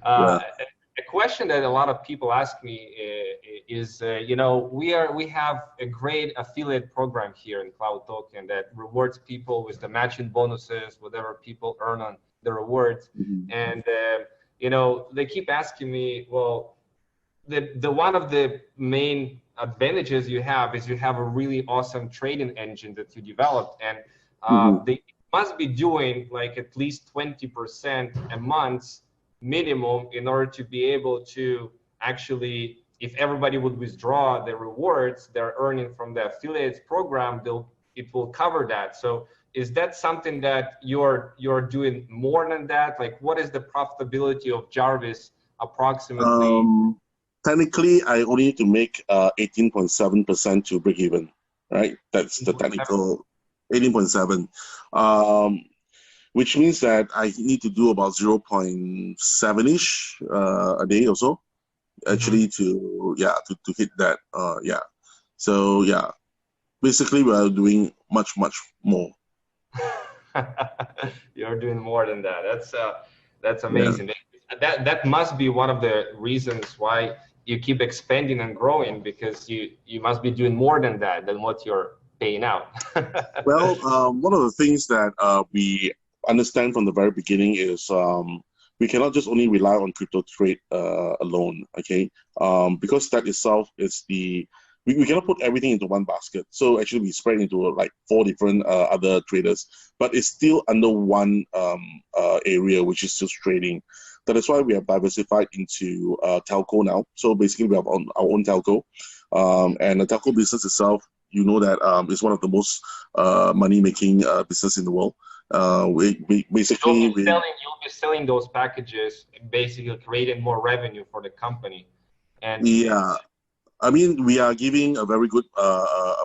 Yeah. A question that a lot of people ask me is, you know, we have a great affiliate program here in Cloud Token that rewards people with the matching bonuses, whatever people earn on the rewards. And you know, they keep asking me, well, the one of the main advantages you have is you have a really awesome trading engine that you developed, and they must be doing like at least 20% a month minimum in order to be able to actually, if everybody would withdraw the rewards they're earning from the affiliates program, it will cover that. So is that something that you're doing more than that? Like, what is the profitability of Jarvis approximately? Technically, I only need to make 18.7% to break even, right? That's the technical 18.7, which means that I need to do about 0.7-ish a day or so, actually, to hit that. So yeah, basically we are doing much more. You're doing more than that. That's amazing. Yeah. That must be one of the reasons why you keep expanding and growing, because you must be doing more than that, than what you're paying out. Well, one of the things that we understand from the very beginning is we cannot just only rely on crypto trade alone, okay? Because that itself is we cannot put everything into one basket. So actually we spread into like 4 different other traders, but it's still under one area, which is just trading. That is why we have diversified into telco now. So basically we have our own telco, and the telco business itself, you know, that is one of the most money-making business in the world. Basically, you'll be selling those packages, basically creating more revenue for the company. And yeah, I mean, we are giving a very good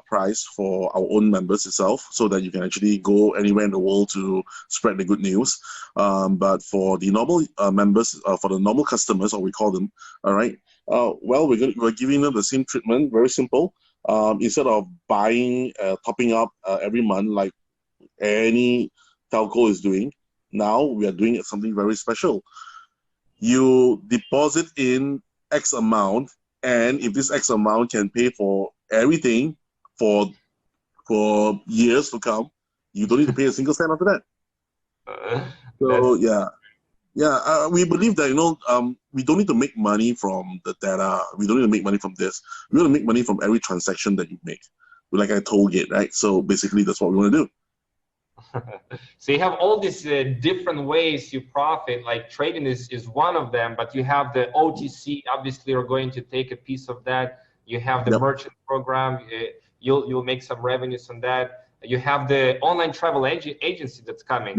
price for our own members itself, so that you can actually go anywhere in the world to spread the good news. But for the normal members, for the normal customers, or we call them, all right, well, we're giving them the same treatment, very simple. Instead of buying, topping up every month like any telco is doing, now we are doing something very special. You deposit in X amount, and if this X amount can pay for everything for years to come, you don't need to pay a single cent after that. So we believe that, you know, we don't need to make money from the data. We don't need to make money from this. We want to make money from every transaction that you make, like a toll gate, right? So basically, that's what we want to do. So you have all these different ways you profit, like trading is one of them, but you have the OTC, obviously you're going to take a piece of that. You have the merchant program, you'll make some revenues on that. You have the online travel agency that's coming.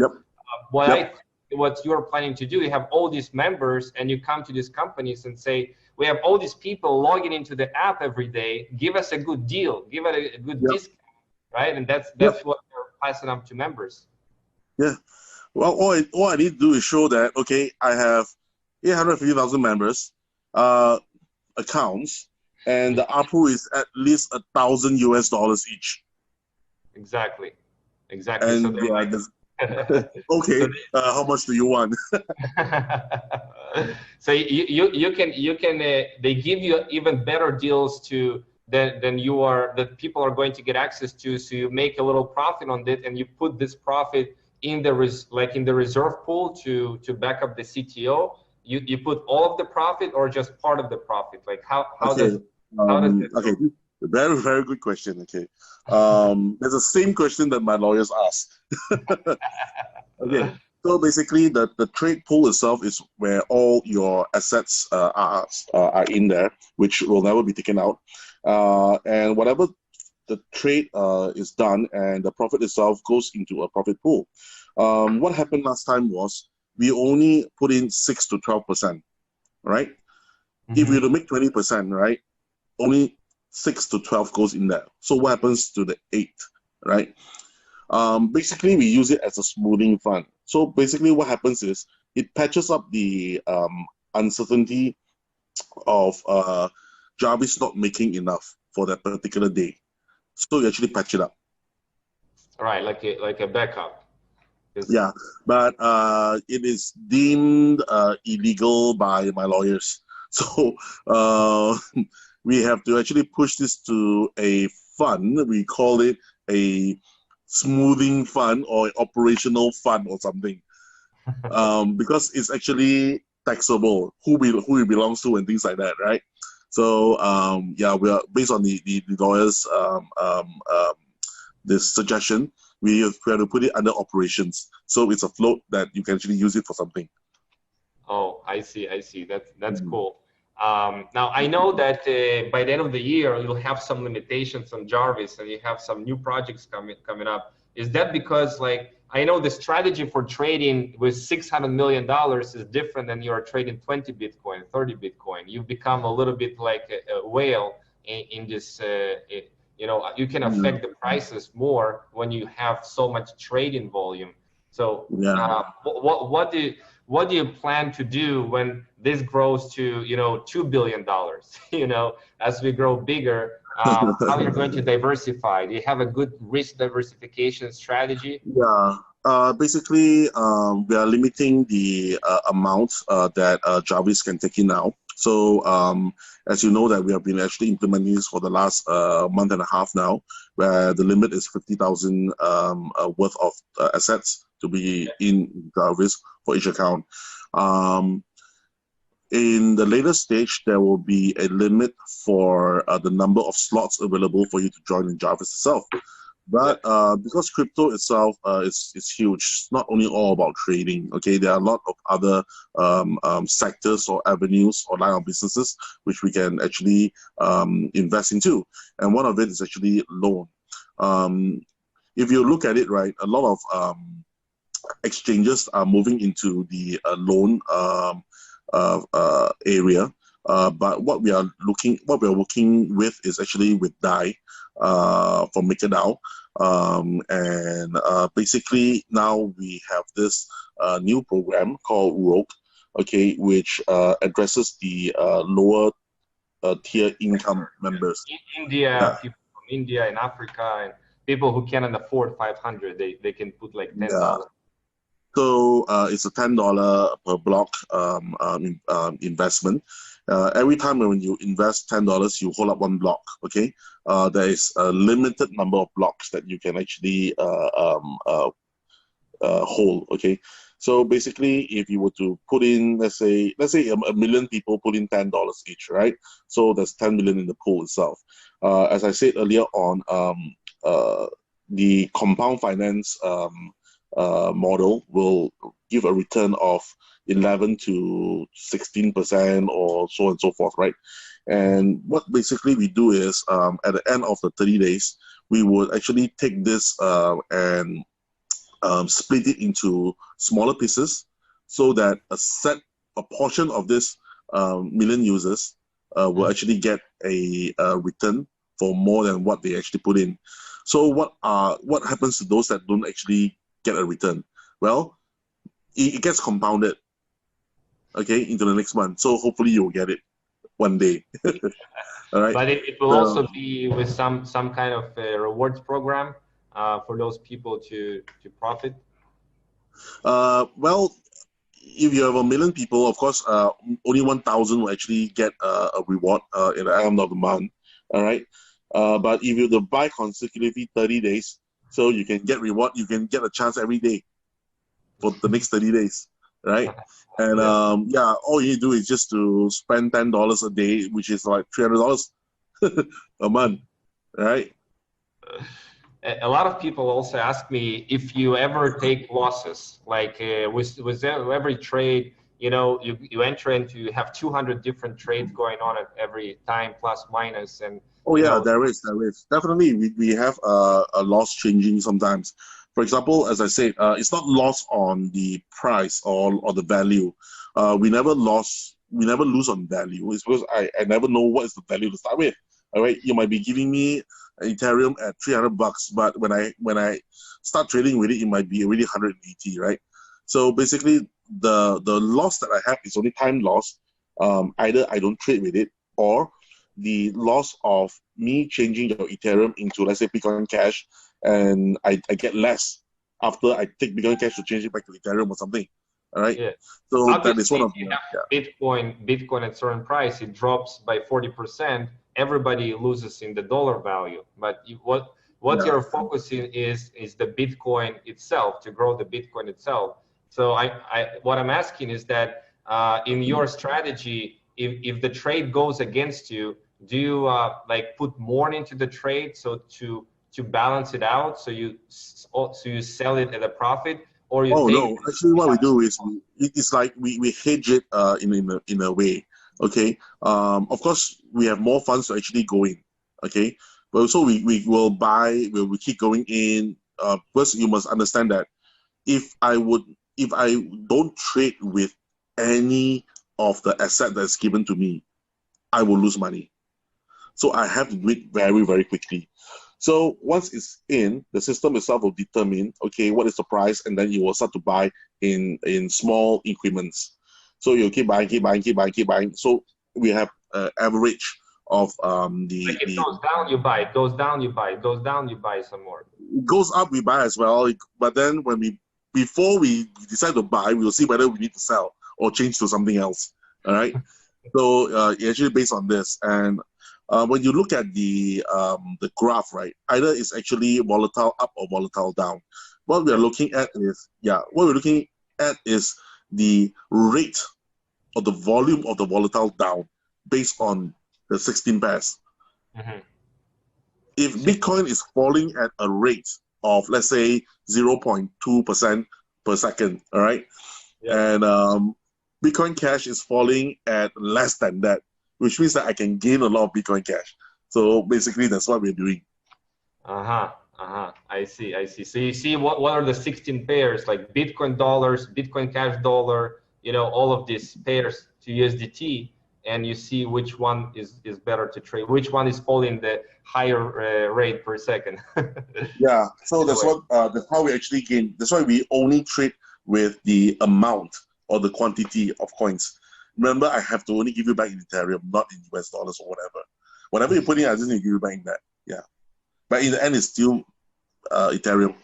What you're planning to do, you have all these members and you come to these companies and say, we have all these people logging into the app every day, give us a good deal, give it a good discount, right? And that's what passing up to members. Yeah. Well, all I need to do is show that, okay, I have 850,000 members, accounts, and the ARPU is at least $1,000 each. Exactly. And so okay, how much do you want? So you can they give you even better deals than that people are going to get access to. So you make a little profit on it, and you put this profit in the reserve pool to back up the CTO. You put all of the profit or just part of the profit? Like how does it okay, very, very good question. Okay, it's the same question that my lawyers ask. Okay, so basically the trade pool itself is where all your assets are in there, which will never be taken out. And whatever the trade is done, and the profit itself goes into a profit pool. What happened last time was we only put in 6 to 12%, right? If we were to make 20%, right, only 6 to 12 goes in there. So what happens to the 8, right? Basically, we use it as a smoothing fund. So basically what happens is it patches up the uncertainty of Jarvis not making enough for that particular day. So you actually patch it up. Right, like a backup. Yeah, but it is deemed illegal by my lawyers. So we have to actually push this to a fund. We call it a smoothing fund or operational fund or something, because it's actually taxable, who it belongs to and things like that, right? So yeah, we are based on the lawyers' this suggestion. We have to put it under operations, so it's a float that you can actually use it for something. Oh, I see. That's cool. Now I know that by the end of the year you'll have some limitations on Jarvis, and you have some new projects coming up. Is that because, like, I know the strategy for trading with $600 million is different than you are trading 20 Bitcoin, 30 Bitcoin. You've become a little bit like a whale in this. You know, you can affect the prices more when you have so much trading volume. So what do you plan to do when this grows to, you know, $2 billion, you know, as we grow bigger? How you're going to diversify? Do you have a good risk diversification strategy? Yeah. Basically, we are limiting the amount that Jarvis can take in now. So, as you know, that we have been actually implementing this for the last month and a half now, where the limit is 50,000 worth of assets to be in Jarvis for each account. In the later stage, there will be a limit for the number of slots available for you to join in Jarvis itself. But because crypto itself is huge, it's not only all about trading. Okay, there are a lot of other sectors or avenues or line of businesses which we can actually invest into, and one of it is actually loan. If you look at it, right, a lot of exchanges are moving into the loan area. But what we are working with is actually with DAI from MakerDAO. And basically now we have this new program called Rogue, okay, which addresses the lower tier income members. In India, people from India and Africa, and people who cannot afford 500, they can put like $10. Yeah. So it's a $10 per block investment. Every time when you invest $10, you hold up one block. Okay, there is a limited number of blocks that you can actually hold. Okay, so basically, if you were to put in, let's say a million people put in $10 each, right? So there's 10 million in the pool itself. As I said earlier on, the compound finance model will give a return of 11 to 16% or so on and so forth, right? And what basically we do is at the end of the 30 days, we would actually take this and split it into smaller pieces so that a portion of this million users will actually get a return for more than what they actually put in. So what happens to those that don't actually get a return? Well, it gets compounded, okay, into the next month. So hopefully you'll get it one day. All right. But it will also be with some kind of rewards program for those people to profit. Well, if you have 1 million people, of course, only 1,000 will actually get a reward at the end of the month. All right. But if you buy consecutively 30 days, so you can get reward, you can get a chance every day for the next 30 days, right? And yeah, all you do is just to spend $10 a day, which is like $300 a month, right? A lot of people also ask me if you ever take losses, like with every trade, you know, you enter into, you have 200 different trades going on at every time, plus minus, and oh yeah, there is definitely we have a loss changing sometimes. For example, as I said, it's not loss on the price or the value. We never lose on value. It's because I never know what is the value to start with. All right, you might be giving me Ethereum at $300, but when I start trading with it, it might be already 180, right? So basically, the loss that I have is only time loss. Either I don't trade with it, or the loss of me changing your Ethereum into, let's say, Bitcoin Cash, and I get less after I take Bitcoin Cash to change it back to Ethereum or something. All right. Yeah. So Obviously, that is one of if you have Bitcoin at certain price, it drops by 40%. Everybody loses in the dollar value. But what you're focusing is the Bitcoin itself, to grow the Bitcoin itself. So what I'm asking is that in your strategy, if the trade goes against you, do you like put more into the trade to balance it out, so you sell it at a profit, or you take no, actually what we do is it's like we hedge it in a way. Okay. Of course we have more funds to actually go in. Okay. But also we will buy, we keep going in. First you must understand that if I don't trade with any of the asset that's given to me, I will lose money. So I have to do it very, very quickly. So once it's in, the system itself will determine, okay, what is the price, and then you will start to buy in small increments. So you'll keep buying. So we have average of like it goes down, you buy. It goes down, you buy. It goes down, you buy some more. It goes up, we buy as well. But then before we decide to buy, we'll see whether we need to sell or change to something else. All right. So actually based on this, and when you look at the graph, right, either it's actually volatile up or volatile down. What we're looking at is the rate or the volume of the volatile down based on the 16 pairs. Mm-hmm. If Bitcoin is falling at a rate of, let's say, 0.2% per second, all right, and Bitcoin Cash is falling at less than that, which means that I can gain a lot of Bitcoin Cash. So basically, that's what we're doing. I see. So you see what are the 16 pairs, like Bitcoin dollars, Bitcoin Cash dollar, all of these pairs to USDT, and you see which one is better to trade, which one is falling the higher rate per second. Yeah, so that's how we actually gain. That's why we only trade with the amount or the quantity of coins. Remember, I have to only give you back in Ethereum, not in US dollars or whatever. Whatever you put in, I just need to give you back in that. Yeah. But in the end, it's still Ethereum.